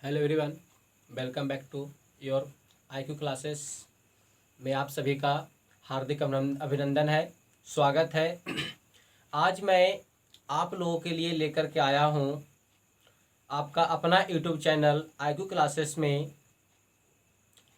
Hello everyone, welcome back to your IQ classes में आप सभी का हार्दिक अभिनंदन है, स्वागत है। आज मैं आप लोगों के लिए लेकर के आया हूँ आपका अपना यूट्यूब चैनल आईक्यू क्लासेस में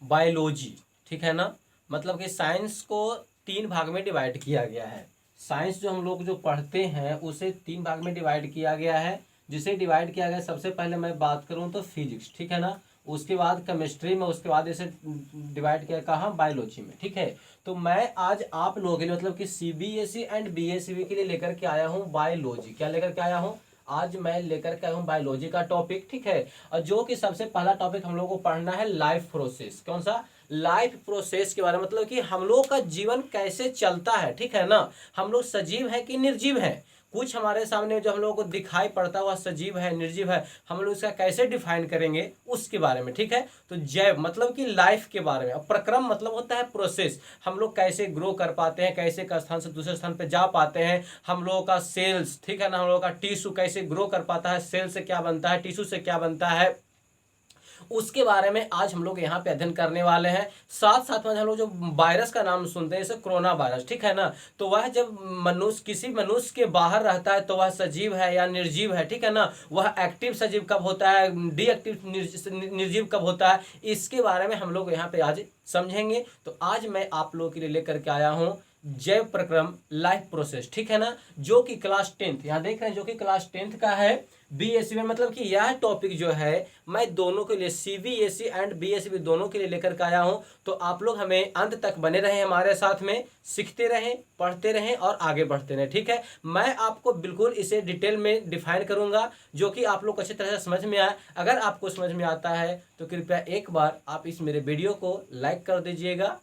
बायोलॉजी। ठीक है ना, मतलब कि साइंस को 3 भाग में डिवाइड किया गया है। साइंस जो हम लोग जो पढ़ते हैं उसे 3 भाग में डिवाइड किया गया है। जिसे डिवाइड किया गया, सबसे पहले मैं बात करूं तो फिजिक्स, ठीक है ना, उसके बाद केमिस्ट्री में, उसके बाद इसे डिवाइड किया कहाँ, बायोलॉजी में। ठीक है, तो मैं आज आप लोगों के लिए मतलब कि सीबीएसई एंड बीएसई के लिए लेकर के आया हूँ बायोलॉजी। क्या लेकर के आया हूँ? आज मैं लेकर के आया हूँ बायोलॉजी का टॉपिक। ठीक है, और जो कि सबसे पहला टॉपिक हम लोग को पढ़ना है लाइफ प्रोसेस। कौन सा? लाइफ प्रोसेस के बारे में, मतलब कि हम लोग का जीवन कैसे चलता है। ठीक है ना, हम लोग सजीव है कि निर्जीव है। कुछ हमारे सामने जो हम लोगों को दिखाई पड़ता है वह सजीव है निर्जीव है, हम लोग इसका कैसे डिफाइन करेंगे उसके बारे में। ठीक है, तो जैव मतलब कि लाइफ के बारे में। प्रक्रम मतलब होता है प्रोसेस, हम लोग कैसे ग्रो कर पाते हैं, कैसे एक स्थान से दूसरे स्थान पे जा पाते हैं। हम लोगों का सेल्स, ठीक है ना, हम लोगों का टिश्यू कैसे ग्रो कर पाता है, सेल से क्या बनता है, टिश्यू से क्या बनता है, उसके बारे में आज हम लोग यहाँ पे अध्ययन करने वाले हैं। साथ साथ में हम लोग जो वायरस का नाम सुनते हैं जैसे कोरोना वायरस, ठीक है ना, तो वह जब मनुष्य किसी मनुष्य के बाहर रहता है तो वह सजीव है या निर्जीव है। ठीक है ना, वह एक्टिव सजीव कब होता है, डीएक्टिव निर्जीव कब होता है, इसके बारे में हम लोग यहाँ पे आज समझेंगे। तो आज मैं आप लोगों के लिए लेकर के आया हूँ जैव प्रक्रम लाइफ प्रोसेस। ठीक है ना, जो कि क्लास 10th, यहाँ देख रहे हैं, जो कि क्लास 10th का है बीएससी में। मतलब कि यह टॉपिक जो है मैं दोनों के लिए, सीबीएसई एंड बीएससी दोनों के लिए लेकर के आया हूं। तो आप लोग हमें अंत तक बने रहें, हमारे साथ में सीखते रहें, पढ़ते रहें और आगे बढ़ते रहें। ठीक है, मैं आपको बिल्कुल इसे डिटेल में डिफाइन करूंगा जो कि आप लोग अच्छी तरह से समझ में आए। अगर आपको समझ में आता है तो कृपया एक बार आप इस मेरे वीडियो को लाइक कर दीजिएगा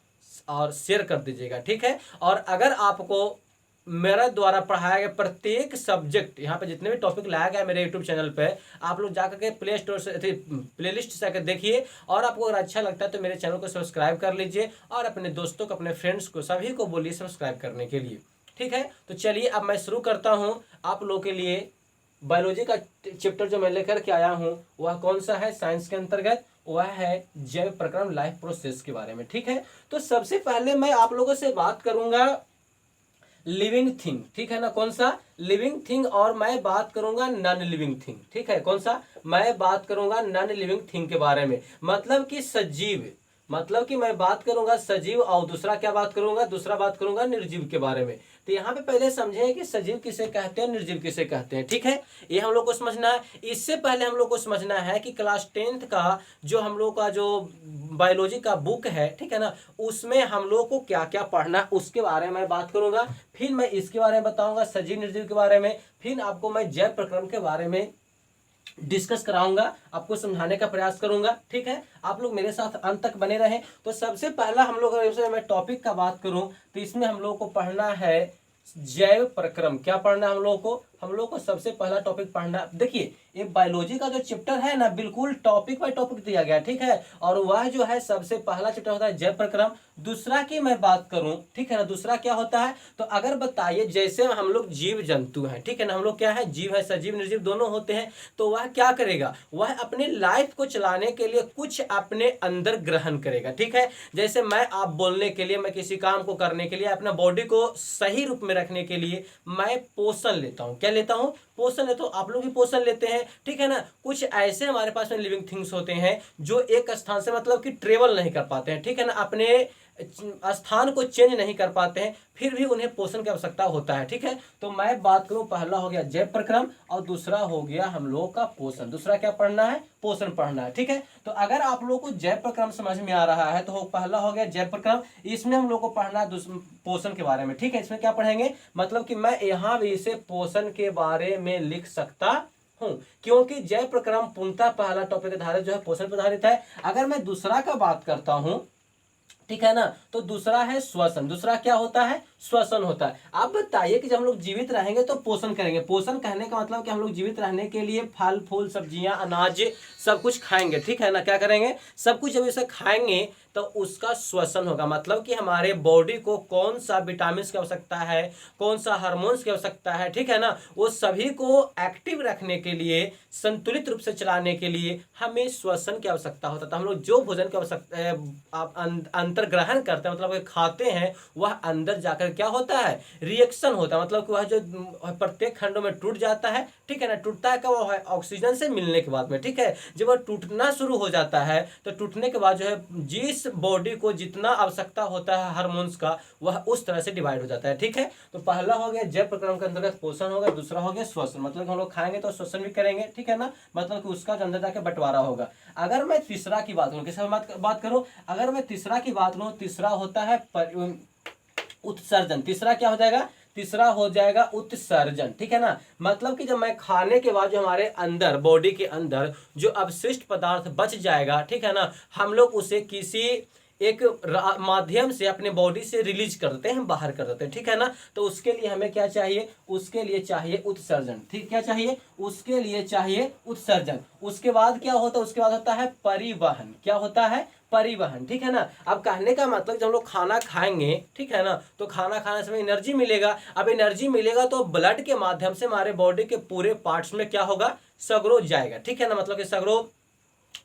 और शेयर कर दीजिएगा। ठीक है, और अगर आपको मेरे द्वारा पढ़ाया गया प्रत्येक सब्जेक्ट, यहाँ पे जितने भी टॉपिक लाया गया मेरे यूट्यूब चैनल पे, आप लोग जाकर के प्ले स्टोर से प्ले लिस्ट से आकर देखिए। और आपको अगर अच्छा लगता है तो मेरे चैनल को सब्सक्राइब कर लीजिए और अपने दोस्तों को, अपने फ्रेंड्स को, सभी को बोलिए सब्सक्राइब करने के लिए। ठीक है, तो चलिए अब मैं शुरू करता हूँ आप लोगों के लिए। बायोलॉजी का चैप्टर जो मैं लेकर के आया हूँ वह कौन सा है साइंस के अंतर्गत? वह है जैव प्रक्रम लाइफ प्रोसेस के बारे में। ठीक है, तो सबसे पहले मैं आप लोगों से बात करूंगा लिविंग थिंग। ठीक है ना, कौन सा? Living thing. और मैं बात करूंगा नॉन लिविंग थिंग। ठीक है, कौन सा? मैं बात करूंगा नॉन लिविंग थिंग के बारे में, मतलब कि सजीव, मतलब कि मैं बात करूंगा सजीव, और दूसरा क्या बात करूंगा, दूसरा बात करूंगा निर्जीव के बारे में। तो यहाँ पे पहले समझे कि सजीव किसे कहते हैं, निर्जीव किसे कहते हैं। ठीक है, ये हम लोग को समझना है। इससे पहले हम लोग को समझना है कि क्लास 10th का जो हम लोग का जो बायोलॉजी का बुक है, ठीक है ना, उसमें हम लोग को क्या क्या पढ़ना उसके बारे में बात करूंगा। फिर मैं इसके बारे में बताऊंगा, सजीव निर्जीव के बारे में। फिर आपको मैं जैव प्रक्रम के बारे में डिस्कस कराऊंगा, आपको समझाने का प्रयास करूंगा। ठीक है, आप लोग मेरे साथ अंत तक बने रहें। तो सबसे पहला हम लोग अगर मैं टॉपिक का बात करूं तो इसमें हम लोग को पढ़ना है जैव प्रक्रम। क्या पढ़ना है हम लोग को? हम लोग को सबसे पहला टॉपिक पढ़ना, देखिए ये बायोलॉजी का जो चैप्टर है ना, बिल्कुल टॉपिक बाय टॉपिक दिया गया। ठीक है, और वह जो है सबसे पहला चैप्टर होता है जैव प्रक्रम। दूसरा की मैं बात करूं, ठीक है ना, दूसरा क्या होता है? तो अगर बताइए, जैसे हम लोग जीव जंतु हैं, ठीक है ना, हम लोग क्या है, जीव है, सजीव निर्जीव दोनों होते हैं। तो वह क्या करेगा? वह अपने लाइफ को चलाने के लिए कुछ अपने अंदर ग्रहण करेगा। ठीक है, जैसे मैं, आप बोलने के लिए, मैं किसी काम को करने के लिए, अपना बॉडी को सही रूप में रखने के लिए मैं पोषण लेता हूं। क्या लेता हूं? पोषण लेता हूं। आप लोग भी पोषण लेते हैं। ठीक है ना, कुछ ऐसे हमारे पास में लिविंग थिंग्स होते हैं जो एक स्थान से मतलब कि ट्रेवल नहीं कर पाते हैं। ठीक है ना, अपने स्थान को चेंज नहीं कर पाते हैं, फिर भी उन्हें पोषण की आवश्यकता होता है। ठीक है, तो मैं बात करूं, पहला हो गया जैव प्रक्रम और दूसरा हो गया हम लोग का पोषण। दूसरा क्या पढ़ना है? पोषण पढ़ना है। ठीक है, तो अगर आप लोग को जैव प्रक्रम समझ में आ रहा है तो पहला हो गया जैव प्रक्रम। इसमें हम लोग को पढ़ना है पोषण के बारे में। ठीक है, इसमें क्या पढ़ेंगे, मतलब कि मैं यहां भी इसे पोषण के बारे में लिख सकता हूं, क्योंकि जैव प्रक्रम पूर्णतः पहला टॉपिक आधारित जो है पोषण पर आधारित है। अगर मैं दूसरा का बात करता हूं, ठीक है ना, तो दूसरा है श्वसन। दूसरा क्या होता है? श्वसन होता है। आप बताइए कि जब हम लोग जीवित रहेंगे तो पोषण करेंगे। पोषण कहने का मतलब कि हम लोग जीवित रहने के लिए फल फूल सब्जियां अनाज सब कुछ खाएंगे। ठीक है ना, क्या करेंगे? सब कुछ जब इसे खाएंगे तो उसका श्वसन होगा। मतलब कि हमारे बॉडी को कौन सा विटामिन की आवश्यकता है, कौन सा हार्मोन्स की आवश्यकता है, ठीक है ना, वो सभी को एक्टिव रखने के लिए, संतुलित रूप से चलाने के लिए हमें श्वसन की आवश्यकता होता है। तो हम लोग जो भोजन की आवश्यकता अंतर ग्रहण करते हैं, मतलब खाते हैं, वह अंदर जाकर क्या होता है, रिएक्शन होता है। मतलब कि वह जो प्रत्येक खंडों में टूट जाता है, ठीक है ना, टूटता है कब, वो है ऑक्सीजन से मिलने के बाद में, ठीक है। जब वह टूटना शुरू हो जाता है तो टूटने के बाद जो है जिस बॉडी को जितना आवश्यकता होता है हार्मोन्स का, वह उस तरह से डिवाइड हो जाता है, ठीक है। तो पहला हो गया जैव प्रक्रम के अंतर्गत पोषण होगा, दूसरा हो गया श्वसन, मतलब हम लोग खाएंगे तो श्वसन भी करेंगे, ठीक है ना, मतलब कि उसका जो अंदर जाके बंटवारा होगा। अगर मैं तीसरा की बात करूँ, किसकी बात करूँ, अगर मैं तीसरा की बात करूँ, तीसरा होता है उत्सर्जन। तीसरा क्या हो जाएगा, तीसरा हो जाएगा उत्सर्जन, ठीक है ना। मतलब कि जब मैं खाने के बाद जो हमारे अंदर, बॉडी के अंदर जो अवशिष्ट पदार्थ बच जाएगा, ठीक है ना, हम लोग उसे किसी एक माध्यम से अपने बॉडी से रिलीज कर देते हैं, बाहर कर देते हैं, ठीक है ना। तो उसके लिए हमें क्या चाहिए, उसके लिए चाहिए उत्सर्जन, ठीक, क्या चाहिए, उसके लिए चाहिए उत्सर्जन। उसके बाद क्या होता है, उसके बाद होता है परिवहन। क्या होता है, परिवहन, ठीक है ना। अब कहने का मतलब जब हम लोग खाना खाएंगे, ठीक है ना, तो खाना खाने से एनर्जी मिलेगा। अब एनर्जी मिलेगा तो ब्लड के माध्यम से हमारे बॉडी के पूरे पार्ट्स में क्या होगा, सगरो जाएगा, ठीक है ना, मतलब कि सगरो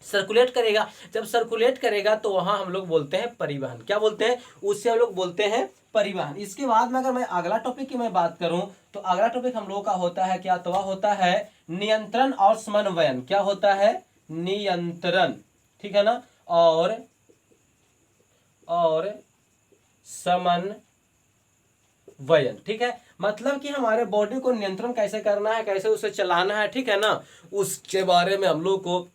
सर्कुलेट करेगा। जब सर्कुलेट करेगा तो वहां हम लोग बोलते हैं परिवहन। क्या बोलते हैं, उससे हम लोग बोलते हैं परिवहन। इसके बाद में अगर मैं अगला टॉपिक की मैं बात करूं, तो अगला टॉपिक हम लोगों का होता है क्या, तो वह होता है नियंत्रण और समन्वयन। क्या होता है, नियंत्रण, ठीक है ना, और समन्वयन, ठीक है। मतलब कि हमारे बॉडी को नियंत्रण कैसे करना है, कैसे उसे चलाना है, ठीक है ना, उसके बारे में हम लोग को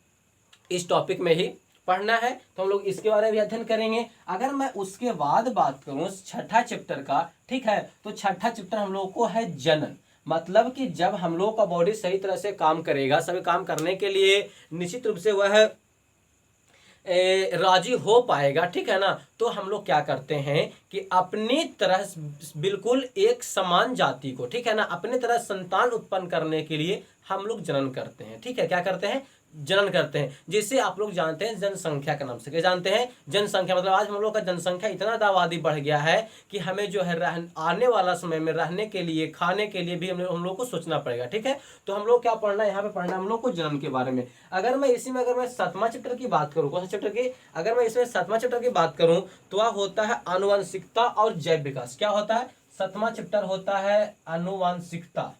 इस टॉपिक में ही पढ़ना है। तो हम लोग इसके बारे में भी अध्ययन करेंगे। अगर मैं उसके बाद बात करूं छठा चैप्टर का, ठीक है, तो छठा चैप्टर हम लोग को है जनन। मतलब कि जब हम लोग का बॉडी सही तरह से काम करेगा, सभी काम करने के लिए निश्चित रूप से वह राजी हो पाएगा, ठीक है ना, तो हम लोग क्या करते हैं कि अपनी तरह बिल्कुल एक समान जाति को, ठीक है ना, अपने तरह संतान उत्पन्न करने के लिए हम लोग जनन करते हैं, ठीक है। क्या करते हैं, जनन करते हैं, जिसे आप लोग जानते हैं जनसंख्या के नाम से। क्या जानते हैं, जनसंख्या। मतलब आज हम लोग का जनसंख्या इतना आबादी बढ़ गया है कि हमें जो है आने वाला समय में रहने के लिए, खाने के लिए भी हम लोग को सोचना पड़ेगा, ठीक है। तो हम लोग क्या पढ़ना है, यहाँ पे पढ़ना है हम लोग को जनन के बारे में। अगर मैं इसी में, अगर मैं सातवां चैप्टर की बात करूँ, कौन सा चैप्टर की, अगर मैं इसमें सातवां चैप्टर की बात करूँ, तो वह होता है आनुवंशिकता और जैव विकास। क्या होता है, सातवां चैप्टर होता है आनुवंशिकता,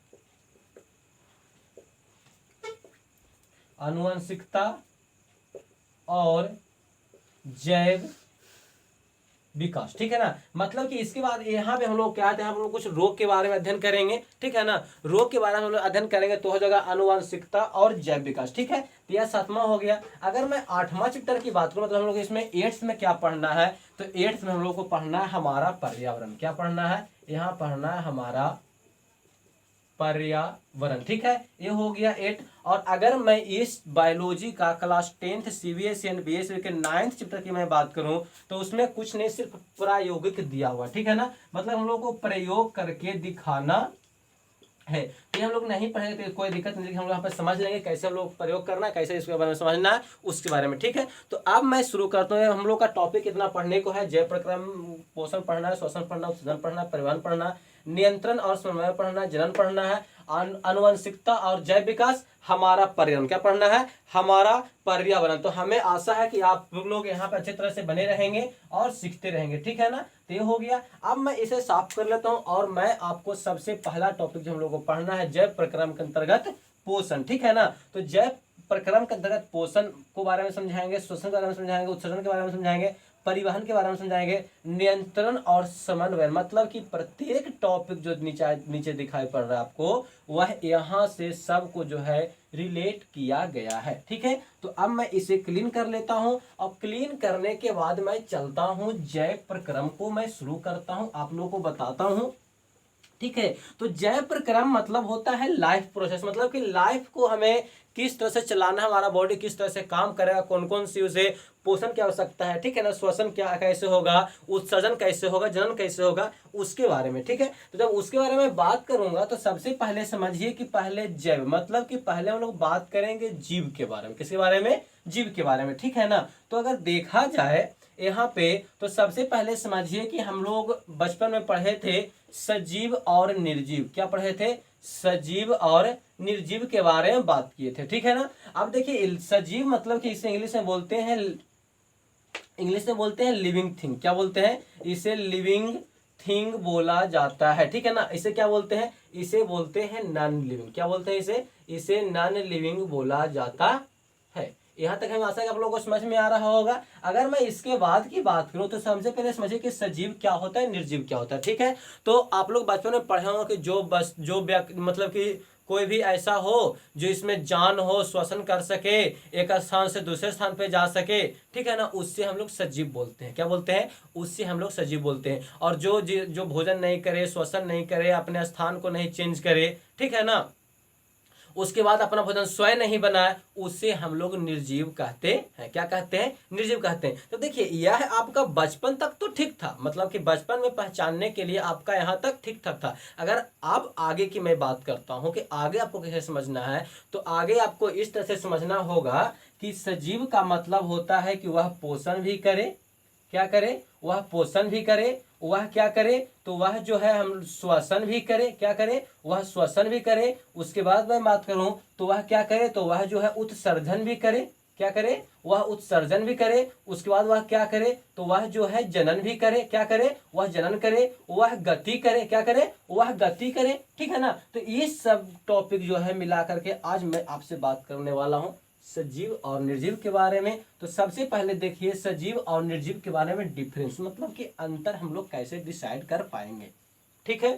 आनुवंशिकता और जैव विकास, ठीक है ना। मतलब कि इसके बाद यहाँ पे हम लोग क्या है, हम लोग कुछ रोग के बारे में अध्ययन करेंगे, ठीक है ना। रोग के बारे में हम लोग अध्ययन करेंगे तो हो जाएगा आनुवंशिकता और जैव विकास, ठीक है। तो यह सातवां हो गया। अगर मैं आठवां चैप्टर की बात करूँ, मतलब हम लोग इसमें एट्थ में क्या पढ़ना है, तो एट्थ में हम लोग को पढ़ना है हमारा पर्यावरण। क्या पढ़ना है, यहाँ पढ़ना है हमारा पर्यावरण, ठीक है। ये हो गया 8। और अगर मैं इस बायोलॉजी का class 10th CBSE and BSE के 9th चैप्टर की मैं बात करूं, तो उसमें कुछ नहीं, सिर्फ प्रायोगिक दिया हुआ, ठीक है ना। मतलब हम लोग को प्रयोग करके दिखाना है। तो हम लोग नहीं पढ़ेंगे तो कोई दिक्कत नहीं, हम लोग यहाँ पर समझ लेंगे कैसे हम लोग प्रयोग करना है, कैसे इसके बारे में समझना है, उसके बारे में, ठीक है। तो अब मैं शुरू करता हूँ। हम लोग का टॉपिक इतना पढ़ने को है, जैव प्रक्रम, पोषण पढ़ना है, श्वसन पढ़ना है, उत्सर्जन पढ़ना है, परिवहन पढ़ना है, नियंत्रण और समन्वय पढ़ना है, जनन पढ़ना है, आनुवंशिकता और जैव विकास, हमारा पर्यावरण। क्या पढ़ना है, हमारा पर्यावरण। तो हमें आशा है कि आप लोग यहाँ पे अच्छी तरह से बने रहेंगे और सीखते रहेंगे, ठीक है ना। तो ये हो गया। अब मैं इसे साफ कर लेता हूँ और मैं आपको सबसे पहला टॉपिक जो हम लोग को पढ़ना है, जैव प्रक्रम के अंतर्गत पोषण, ठीक है ना। तो जैव प्रक्रम के अंतर्गत पोषण को बारे में समझाएंगे, श्वसन के बारे में समझाएंगे, उत्सर्जन के बारे में समझाएंगे, परिवहन के बारे में समझाएंगे, नियंत्रण और समन्वय। मतलब कि प्रत्येक टॉपिक जो नीचे दिखाई पड़ रहा है आपको, वह यहाँ से सबको जो है रिलेट किया गया है, ठीक है। तो अब मैं इसे क्लीन कर लेता हूँ और क्लीन करने के बाद मैं चलता हूँ जैव प्रक्रम को मैं शुरू करता हूँ, आप लोगों को बताता हूँ, ठीक है। तो जैव प्रक्रम मतलब होता है लाइफ प्रोसेस। मतलब कि लाइफ को हमें किस तरह से चलाना है, हमारा बॉडी किस तरह से काम करेगा, कौन कौन सी उसे पोषण की आवश्यकता है, ठीक है ना, श्वसन क्या कैसे होगा, उत्सर्जन कैसे होगा, जनन कैसे होगा, उसके बारे में, ठीक है। तो जब उसके बारे में बात करूंगा तो सबसे पहले समझिए कि पहले जैव, मतलब कि पहले हम लोग बात करेंगे जीव के बारे में। किसके बारे में, जीव के बारे में, ठीक है ना। तो अगर देखा जाए यहाँ पे तो सबसे पहले समझिए कि हम लोग बचपन में पढ़े थे सजीव और निर्जीव। क्या पढ़े थे? सजीव और निर्जीव के बारे में बात किए थे, ठीक है ना। अब देखिए सजीव मतलब कि इसे इंग्लिश में बोलते हैं, लिविंग थिंग। क्या बोलते हैं? इसे लिविंग थिंग बोला जाता है, ठीक है ना। इसे क्या बोलते हैं? इसे बोलते हैं नॉन लिविंग। क्या बोलते हैं इसे नॉन लिविंग बोला जाता है। यहाँ तक हमें आशा है कि आप लोगों को समझ में आ रहा होगा। अगर मैं इसके बाद की बात करूं तो सबसे पहले समझिए कि सजीव क्या होता है, निर्जीव क्या होता है, ठीक है। तो आप लोग बचपन में पढ़े होंगे कि जो मतलब कि कोई भी ऐसा हो जो इसमें जान हो, श्वसन कर सके, एक स्थान से दूसरे स्थान पे जा सके, ठीक है ना, उससे हम लोग सजीव बोलते हैं। क्या बोलते हैं? उससे हम लोग सजीव बोलते हैं। और जो भोजन नहीं करे, श्वसन नहीं करे, अपने स्थान को नहीं चेंज करे, ठीक है ना, उसके बाद अपना भोजन स्वयं नहीं बनाए, उससे हम लोग निर्जीव कहते हैं। क्या कहते हैं? निर्जीव कहते हैं। तो देखिए यह आपका बचपन तक तो ठीक था, मतलब कि बचपन में पहचानने के लिए आपका यहाँ तक ठीक ठाक था। अगर अब आगे की मैं बात करता हूँ कि आगे आपको कैसे समझना है, तो आगे आपको इस तरह से समझना होगा कि सजीव का मतलब होता है कि वह पोषण भी करे। क्या करे? वह पोषण भी करे। वह क्या करे? तो वह जो है हम श्वसन भी करे। क्या करे? वह श्वसन भी करे। उसके बाद मैं बात करूं तो वह क्या करे? तो वह जो है उत्सर्जन भी करे। क्या करे? वह उत्सर्जन भी करे। उसके बाद वह क्या करे? तो वह जो है जनन भी करे। क्या करे? वह जनन करे। वह गति करे। क्या करे? वह गति करे, ठीक है ना। तो ये सब टॉपिक जो है मिला करके आज मैं आपसे बात करने वाला हूं सजीव और निर्जीव के बारे में। तो सबसे पहले देखिए सजीव और निर्जीव के बारे में डिफरेंस, मतलब कि अंतर हम लोग कैसे डिसाइड कर पाएंगे, ठीक है।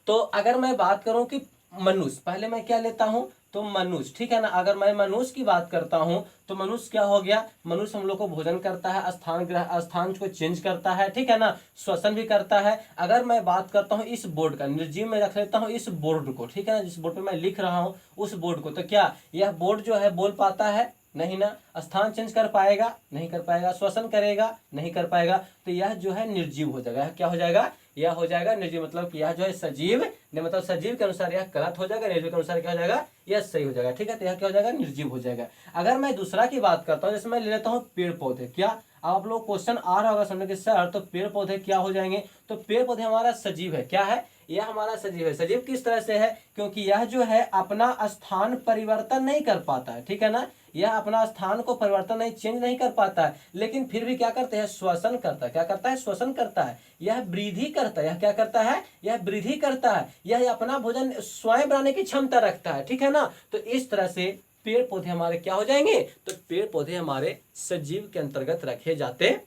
तो अगर मैं बात करूं कि मनुष्य, पहले मैं क्या लेता हूं? तो मनुष्य, ठीक है ना। अगर मैं मनुष्य की बात करता हूं तो मनुष्य क्या हो गया? मनुष्य हम लोग को भोजन करता है, स्थान को चेंज करता है, ठीक है ना, श्वसन भी करता है। अगर मैं बात करता हूं इस बोर्ड का, निर्जीव में रख लेता हूं इस बोर्ड को, ठीक है ना, जिस बोर्ड पे मैं लिख रहा हूं उस बोर्ड को, तो क्या यह बोर्ड जो है बोल पाता है? नहीं ना। स्थान चेंज कर पाएगा? नहीं कर पाएगा। श्वसन करेगा? नहीं कर पाएगा। तो यह जो है निर्जीव हो जाएगा। क्या हो जाएगा? यह हो जाएगा निर्जीव, मतलब कि यह जो है सजीव नहीं, मतलब सजीव के अनुसार यह गलत हो जाएगा, निर्जीव के अनुसार क्या हो जाएगा? यह सही हो जाएगा, ठीक है। तो यह क्या हो जाएगा? निर्जीव हो जाएगा। अगर मैं दूसरा की बात करता हूँ, जैसे मैं ले लेता हूँ पेड़ पौधे। क्या आप लोग क्वेश्चन आ रहा होगा समझने के सर तो पेड़ पौधे क्या हो जाएंगे? तो पेड़ पौधे हमारा सजीव है। क्या है? यह हमारा सजीव है। सजीव किस तरह से है? क्योंकि यह जो है अपना स्थान परिवर्तन नहीं कर पाता है, ठीक है ना। यह अपना स्थान को परिवर्तन नहीं, चेंज नहीं कर पाता है, लेकिन फिर भी क्या करते हैं? श्वसन करता है। क्या करता है? श्वसन करता है। यह वृद्धि करता है। यह क्या करता है? यह वृद्धि करता है। यह अपना भोजन स्वयं बनाने की क्षमता रखता है, ठीक है ना। तो इस तरह से पेड़ पौधे हमारे क्या हो जाएंगे? तो पेड़ पौधे हमारे सजीव के अंतर्गत रखे जाते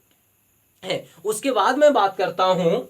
हैं। उसके बाद मैं बात करता हूं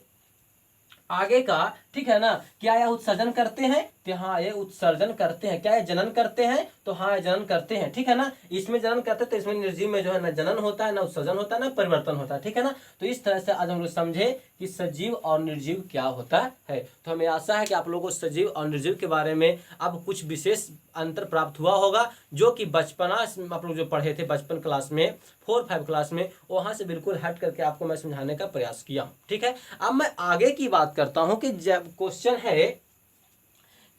आगे का, ठीक है ना। क्या यह उत्सर्जन करते हैं? तो हाँ ये उत्सर्जन करते हैं। क्या ये जनन करते हैं? तो हाँ ये जनन करते हैं, ठीक है ना। इसमें जनन करते हैं तो इसमें निर्जीव में जो है ना जनन होता है, ना उत्सर्जन होता है, ना परिवर्तन होता है, ठीक है ना। तो इस तरह से आज हम लोग समझे कि सजीव और निर्जीव क्या होता है। तो हमें आशा है कि आप लोगों को सजीव और निर्जीव के बारे में अब कुछ विशेष अंतर प्राप्त हुआ होगा, जो कि बचपना आप लोग जो पढ़े थे बचपन क्लास में 4-5 क्लास में, वहां से बिल्कुल हट करके आपको मैं समझाने का प्रयास किया, ठीक है। अब मैं आगे की बात करता हूं कि क्वेश्चन है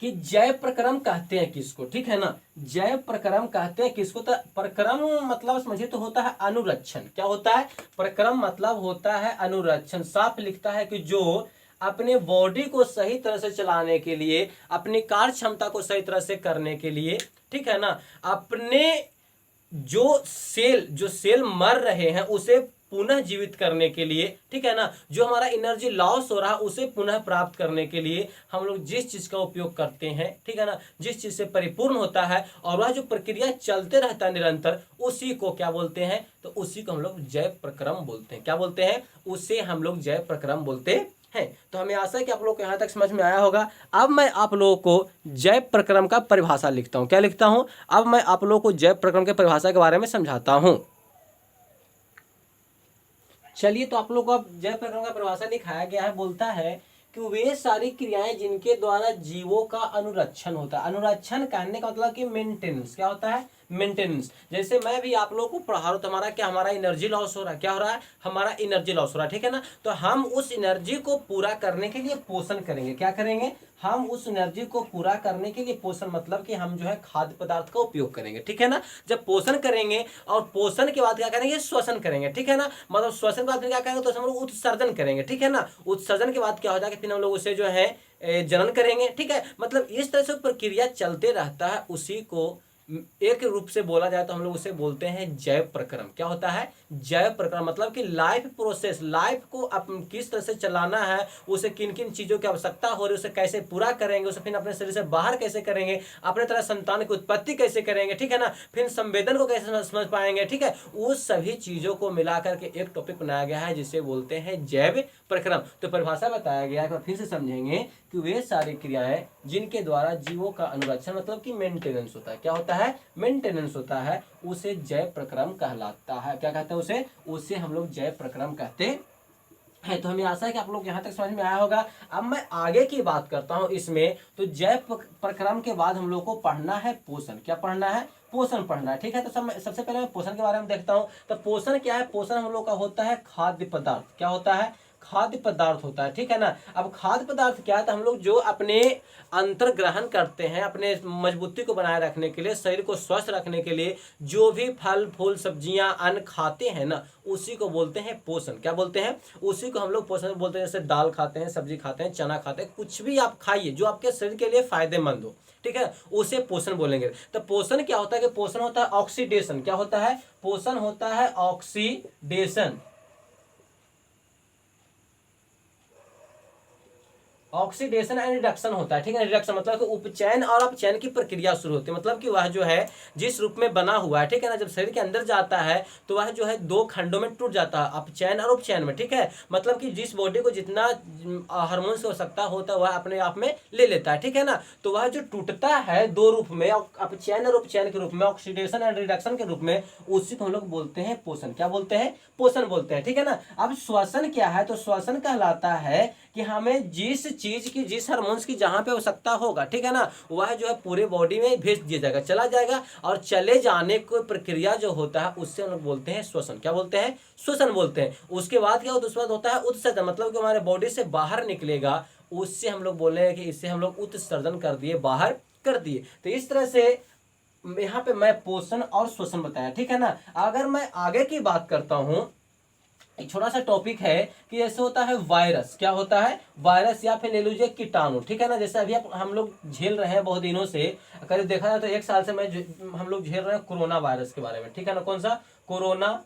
कि जय प्रक्रम कहते हैं किसको, ठीक है ना। जय प्रक्रम कहते हैं किसको? तो प्रक्रम मतलब समझिए तो होता है अनुरक्षण। क्या होता है? प्रक्रम मतलब होता है अनुरक्षण। साफ लिखता है कि जो अपने बॉडी को सही तरह से चलाने के लिए, अपनी कार्य क्षमता को सही तरह से करने के लिए, ठीक है ना, अपने जो सेल मर रहे हैं उसे पुनः जीवित करने के लिए, ठीक है ना, जो हमारा एनर्जी लॉस हो रहा है उसे पुनः प्राप्त करने के लिए हम लोग जिस चीज का उपयोग करते हैं, ठीक है ना, जिस चीज से परिपूर्ण होता है और वह जो प्रक्रिया चलते रहता है निरंतर, उसी को क्या बोलते हैं? तो उसी को हम लोग जय प्रक्रम बोलते हैं। क्या बोलते हैं? उसे हम लोग जय प्रक्रम बोलते हैं। तो हमें आशा है कि आप लोग को यहाँ तक समझ में आया होगा। अब मैं आप लोगों को जय प्रक्रम का परिभाषा लिखता हूँ। क्या लिखता हूँ? अब मैं आप लोगों को जय प्रक्रम के परिभाषा के बारे में समझाता हूँ। चलिए तो आप लोग को अब जय प्रक्रम का परिभाषा दिखाया गया है। बोलता है कि वे सारी क्रियाएं जिनके द्वारा जीवों का अनुरक्षण होता है। अनुरक्षण कहने का मतलब कि मेंटेनेंस। क्या होता है? मेंटेनेंस। जैसे मैं भी आप लोगों को पढ़ा रहा हूं तो हमारा क्या, हमारा एनर्जी लॉस हो रहा है, क्या हो रहा है, हमारा एनर्जी लॉस हो रहा है, ठीक है ना। तो हम उस एनर्जी को पूरा करने के लिए पोषण करेंगे, क्या करेंगे, हम उस एनर्जी को पूरा करने के लिए पोषण, मतलब कि हम जो है खाद्य पदार्थ का उपयोग करेंगे, ठीक है ना। जब पोषण करेंगे और पोषण के बाद क्या करेंगे, श्वसन करेंगे, ठीक है ना। मतलब श्वसन के बाद फिर क्या करेंगे, तो हम लोग उत्सर्जन करेंगे, ठीक है ना। उत्सर्जन के बाद क्या हो जाएगा, फिर हम लोग उसे जो है जनन करेंगे, ठीक है। मतलब इस तरह से प्रक्रिया चलते रहता है, उसी को एक रूप से बोला जाए तो हम लोग उसे बोलते हैं जैव प्रक्रम। क्या होता है, जैव प्रक्रम, मतलब कि लाइफ प्रोसेस, लाइफ को अब किस तरह से चलाना है, उसे किन किन चीजों की आवश्यकता हो रही है, उसे कैसे पूरा करेंगे, उसे फिर अपने शरीर से बाहर कैसे करेंगे, अपने तरह संतान की उत्पत्ति कैसे करेंगे, ठीक है ना, फिर संवेदन को कैसे समझ पाएंगे, ठीक है। उस सभी चीजों को मिलाकर के एक टॉपिक बनाया गया है जिसे बोलते हैं जैव प्रक्रम। तो परिभाषा बताया गया है, फिर से समझेंगे कि वे सारी क्रियाएं जिनके द्वारा जीवों का अनुरक्षण, मतलब कि मेंटेनेंस होता है, क्या होता है, मेंटेनेंस होता है, उसे जैव प्रक्रम कहलाता है। क्या कहते हैं उसे, उसे हम लोग जैव प्रक्रम कहते है। तो हमें आशा है कि आप लोग यहाँ तक समझ में आया होगा। अब मैं आगे की बात करता हूँ इसमें। तो जैव प्रक्रम के बाद हम लोग को पढ़ना है पोषण। क्या पढ़ना है, पोषण पढ़ना है, ठीक है। तो सबसे पहले मैं पोषण के बारे में देखता हूँ। तो पोषण क्या है, पोषण हम लोग का होता है खाद्य पदार्थ। क्या होता है, खाद्य पदार्थ होता है, ठीक है ना। अब खाद्य पदार्थ क्या है, तो हम लोग जो अपने अंतर ग्रहण करते हैं, अपने मजबूती को बनाए रखने के लिए, शरीर को स्वस्थ रखने के लिए जो भी फल फूल सब्जियां अन्न खाते हैं ना, उसी को बोलते हैं पोषण। क्या बोलते हैं, उसी को हम लोग पोषण बोलते हैं। जैसे दाल खाते हैं, सब्जी खाते हैं, चना खाते हैं, कुछ भी आप खाइए जो आपके शरीर के लिए फायदेमंद हो, ठीक है, उसे पोषण बोलेंगे। तो पोषण क्या होता है कि पोषण होता है ऑक्सीडेशन। क्या होता है, पोषण होता है ऑक्सीडेशन। ऑक्सीडेशन एंड रिडक्शन होता है, ठीक है। रिडक्शन मतलब कि उपचयन और अपचयन की प्रक्रिया शुरू होती है। मतलब कि वह जो है जिस रूप में बना हुआ है, ठीक है ना, जब शरीर के अंदर जाता है तो वह जो है दो खंडों में टूट जाता है, अपचयन और उपचयन में, ठीक है। मतलब कि जिस बॉडी को जितना हार्मोन की आवश्यकता होता है वह अपने आप में ले लेता है, ठीक है ना। तो वह जो टूटता है दो रूप में, अपचयन और उपचयन के रूप में, ऑक्सीडेशन एंड रिडक्शन के रूप में, उसी को हम लोग बोलते हैं पोषण। क्या बोलते हैं, पोषण बोलते हैं, ठीक है ना। अब श्वसन क्या है, तो श्वसन कहलाता है कि हमें जिस चीज की, जिस हार्मोन्स की जहां पे आवश्यकता होगा, ठीक है ना, वह जो है पूरे बॉडी में भेज दिया जाएगा, चला जाएगा। और चले जाने की प्रक्रिया जो होता है उससे हम लोग बोलते हैं श्वसन। क्या बोलते हैं, श्वसन बोलते हैं। उसके बाद क्या होता है, उसके बाद होता है उत्सर्जन, मतलब कि हमारे बॉडी से बाहर निकलेगा, उससे हम लोग बोले कि इससे हम लोग उत्सर्जन कर दिए, बाहर कर दिए। तो इस तरह से यहाँ पे मैं पोषण और श्वसन बताया, ठीक है ना। अगर मैं आगे की बात करता हूं, एक छोटा सा टॉपिक है कि जैसे होता है वायरस। क्या होता है, वायरस या फिर ले लीजिए कीटाणु, ठीक है ना। जैसे अभी हम लोग झेल रहे हैं बहुत दिनों से, अगर देखा जाए तो एक साल से हम लोग झेल रहे हैं कोरोना वायरस के बारे में, ठीक है ना। कौन सा, कोरोना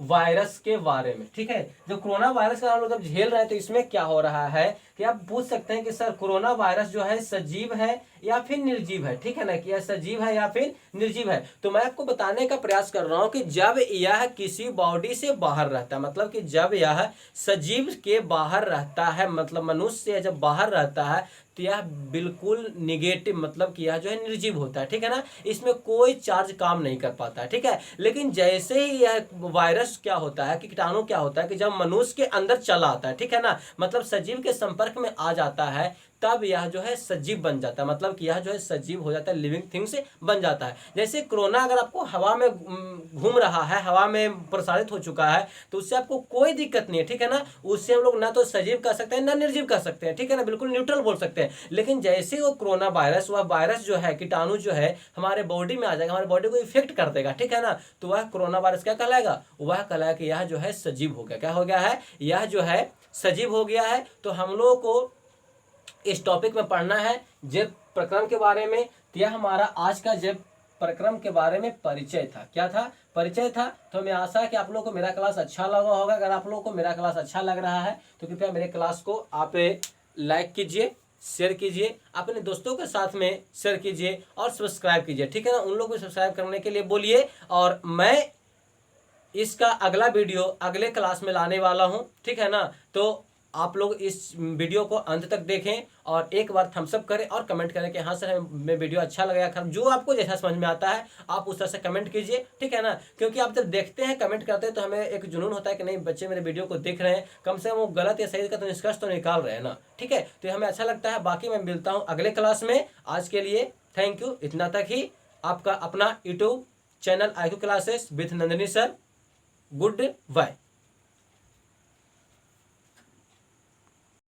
वायरस के बारे में, ठीक है। जो कोरोना वायरस का हम लोग जब झेल रहे हैं तो इसमें क्या हो रहा है कि आप पूछ सकते हैं कि सर कोरोना वायरस जो है सजीव है या फिर निर्जीव है, ठीक है ना, कि यह सजीव है या फिर निर्जीव है। तो मैं आपको बताने का प्रयास कर रहा हूं कि जब यह किसी बॉडी से बाहर रहता है, मतलब कि जब यह सजीव के बाहर रहता है, मतलब मनुष्य से जब बाहर रहता है, तो यह बिल्कुल निगेटिव, मतलब कि यह जो है निर्जीव होता है, ठीक है ना। इसमें कोई चार्ज काम नहीं कर पाता है, ठीक है। लेकिन जैसे ही यह वायरस क्या होता है कि कीटाणु क्या होता है कि जब मनुष्य के अंदर चला आता है, ठीक है ना, मतलब सजीव के संपर्क में आ जाता है, तब यह जो है सजीव बन जाता है, मतलब कि यह जो है सजीव हो जाता है, लिविंग थिंग से बन जाता है। जैसे कोरोना अगर आपको हवा में घूम रहा है, हवा में प्रसारित हो चुका है, तो उससे आपको कोई दिक्कत नहीं है, ठीक है ना। उससे हम लोग ना तो सजीव कह सकते हैं ना निर्जीव कह सकते हैं, ठीक है ना, बिल्कुल न्यूट्रल बोल सकते हैं। लेकिन जैसे वो कोरोना वायरस, वह वायरस जो है, कीटाणु जो है हमारे बॉडी में आ जाएगा, हमारे बॉडी को इफेक्ट कर देगा, ठीक है ना, तो वह कोरोना वायरस क्या कहलाएगा, वह कहलाएगा कि यह जो है सजीव हो गया। क्या हो गया है, यह जो है सजीव हो गया है। तो हम लोगों को इस टॉपिक में पढ़ना है जैव प्रक्रम के बारे में। तो यह हमारा आज का जैव प्रक्रम के बारे में परिचय था। क्या था, परिचय था। तो मैं आशा है कि आप लोगों को मेरा क्लास अच्छा लगा होगा। अगर आप लोगों को मेरा क्लास अच्छा लग रहा है तो कृपया मेरे क्लास को आप लाइक कीजिए, शेयर कीजिए, अपने दोस्तों के साथ में शेयर कीजिए और सब्सक्राइब कीजिए, ठीक है ना। उन लोगों को सब्सक्राइब करने के लिए बोलिए। और मैं इसका अगला वीडियो अगले क्लास में लाने वाला हूं, ठीक है ना। तो आप लोग इस वीडियो को अंत तक देखें और एक बार थम्स अप करें और कमेंट करें कि हाँ सर हमें वीडियो अच्छा लगा। जो आपको जैसा समझ में आता है आप उस तरह से कमेंट कीजिए, ठीक है ना। क्योंकि आप जब देखते हैं, कमेंट करते हैं, तो हमें एक जुनून होता है कि नहीं बच्चे मेरे वीडियो को देख रहे हैं, कम से कम वो गलत या सही का तो निष्कर्ष तो निकाल रहे हैं ना, ठीक है। तो हमें अच्छा लगता है। बाकी मैं मिलता हूँ अगले क्लास में। आज के लिए थैंक यू, इतना तक ही। आपका अपना YouTube channel IQ classes with Nandini sir. Good bye.